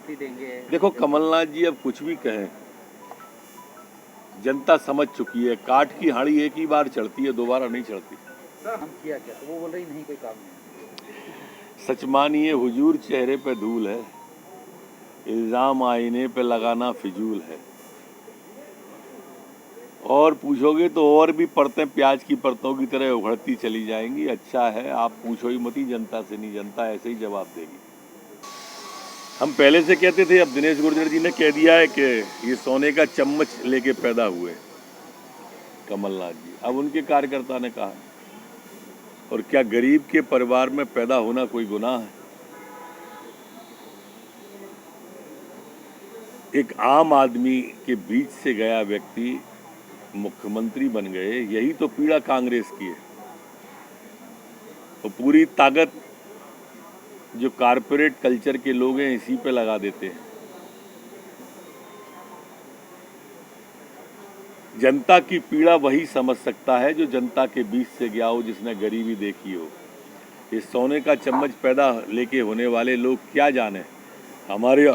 शक्ति देंगे। देखो कमलनाथ जी अब कुछ भी कहें, जनता समझ चुकी है, काठ की हाड़ी एक ही बार चढ़ती है, दोबारा नहीं चढ़ती। सर हम किया क्या, तो वो बोल रही नहीं कोई काम नहीं। सच मानिए हुजूर चेहरे पे धूल है, इल्जाम आईने पे लगाना फिजूल है। और पूछोगे तो और भी परतें प्याज की परतों की तरह उभरती चली जाएंगी। अच्छा है आप पूछो ही मती, जनता से नहीं, जनता ऐसे ही जवाब देगी। हम पहले से कहते थे, अब दिनेश गुर्जर जी ने कह दिया है कि ये सोने का चम्मच लेके पैदा हुए कमलनाथ जी। अब उनके कार्यकर्ता ने कहा, और क्या गरीब के परिवार में पैदा होना कोई गुनाह है? एक आम आदमी के बीच से गया व्यक्ति मुख्यमंत्री बन गए, यही तो पीड़ा कांग्रेस की है। तो पूरी ताकत जो कारपोरेट कल्चर के लोग हैं इसी पे लगा देते हैं। जनता की पीड़ा वही समझ सकता है जो जनता के बीच से गया हो, जिसने गरीबी देखी हो। इस सोने का चम्मच पैदा लेके होने वाले लोग क्या जाने। हमारे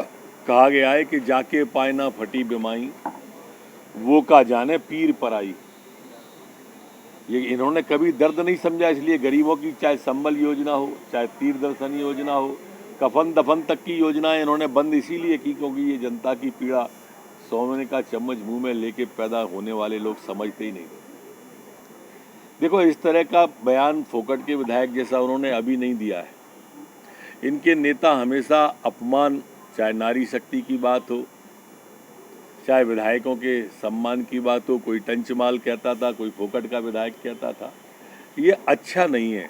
कहा गया है कि जाके पाए ना फटी बिमाई, वो का जाने पीर पराई। ये इन्होंने कभी दर्द नहीं समझा, इसलिए गरीबों की चाहे संबल योजना हो, चाहे तीर दर्शन योजना हो, कफन दफन तक की योजनाएं इन्होंने बंद इसीलिए की क्योंकि ये जनता की पीड़ा सोने का चम्मच मुंह में लेके पैदा होने वाले लोग समझते ही नहीं। देखो इस तरह का बयान फोकट के विधायक जैसा उन्होंने अभी नहीं दिया है। इनके नेता हमेशा अपमान, चाहे नारी शक्ति की बात हो, चाहे विधायकों के सम्मान की बात हो, कोई टंचमाल कहता था, कोई फोकट का विधायक कहता था, ये अच्छा नहीं है।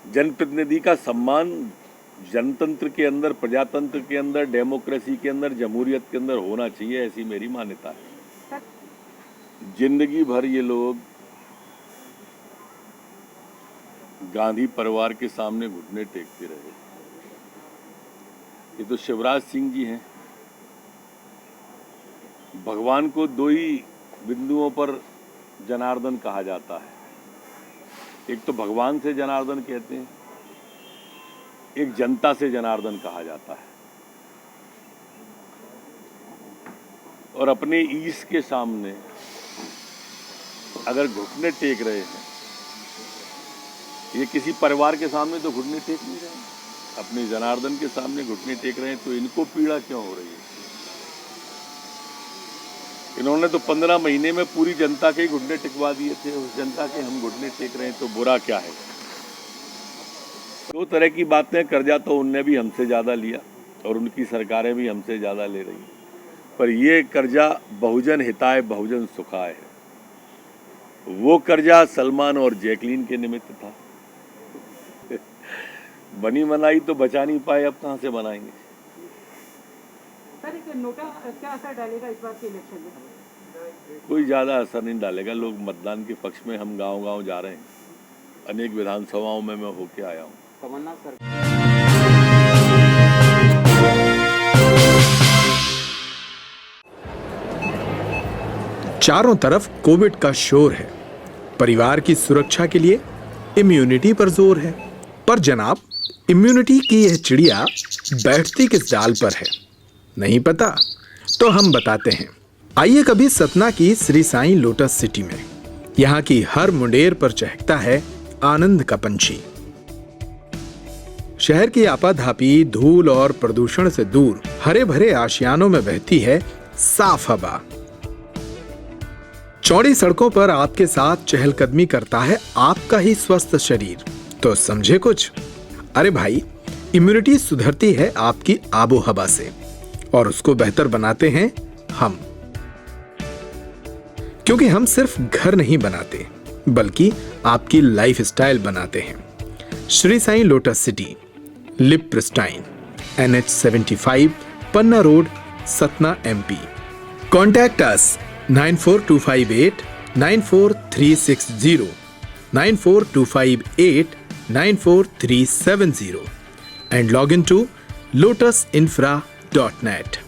जनप्रतिनिधि का सम्मान जनतंत्र के अंदर, प्रजातंत्र के अंदर, डेमोक्रेसी के अंदर, जमहूरियत के अंदर होना चाहिए, ऐसी मेरी मान्यता है। जिंदगी भर ये लोग गांधी परिवार के सामने घुटने टेकते रहे। ये तो शिवराज सिंह जी हैं। भगवान को दो ही बिंदुओं पर जनार्दन कहा जाता है, एक तो भगवान से जनार्दन कहते हैं, एक जनता से जनार्दन कहा जाता है। और अपने ईश के सामने अगर घुटने टेक रहे हैं, ये किसी परिवार के सामने तो घुटने टेक नहीं रहे हैं, अपने जनार्दन के सामने घुटने टेक रहे हैं, तो इनको पीड़ा क्यों हो रही है? इन्होंने तो 15 महीने में पूरी जनता के ही घुटने टिकवा दिए थे, उस जनता के हम घुटने टेक रहे हैं तो बुरा क्या है? दो तरह की बातें, कर्जा तो उनने भी हमसे ज़्यादा लिया और उनकी सरकारें भी हमसे ज़्यादा ले रही, पर ये कर्जा बहुजन हिताय बहुजन सुखाय है। वो कर्जा सलमान और जैकलीन के निमित्त था। बनी बनाई तो बचा नहीं पाए, अब कहाँ से बनाएंगे? सर एक नोटा क्या असर डालेगा इस बार के इलेक्शन में? कोई ज़्यादा असर नहीं डालेगा। लोग मतदान के पक्ष में, हम गांव-गांव जा रहे हैं, अनेक विधानसभाओं में मैं होके आया हूँ। कमलनाथ सर चारों तरफ कोविड का शोर है, परिवार की सुरक्षा के लिए इम्यूनिटी पर जोर है। पर जनाब, इम्यूनिटी की यह चिड़िया बैठती किस डाल पर है, नहीं पता? तो हम बताते हैं। आइए कभी सतना की श्री साईं लोटस सिटी में। यहाँ की हर मुंडेर पर चहकता है आनंद का पंछी। शहर की आपाधापी, धूल और प्रदूषण से दूर हरे भरे आशियानों में बहती है साफ हवा। चौड़ी सड़कों पर आपके साथ चहलकदमी करता है आपका ही स्वस्थ शरीर। तो समझे कुछ? अरे भाई, इम्यूनिटी सुधरती है आपकी आबो हवा से और उसको बेहतर बनाते हैं हम। क्योंकि हम सिर्फ घर नहीं बनाते, बल्कि आपकी लाइफस्टाइल बनाते हैं। श्री साईं लोटस सिटी, लिप Pristine, NH75, Panna road, Satna, MP। Contact us 94258 94360, 94258 94370 and log into lotusinfra.net.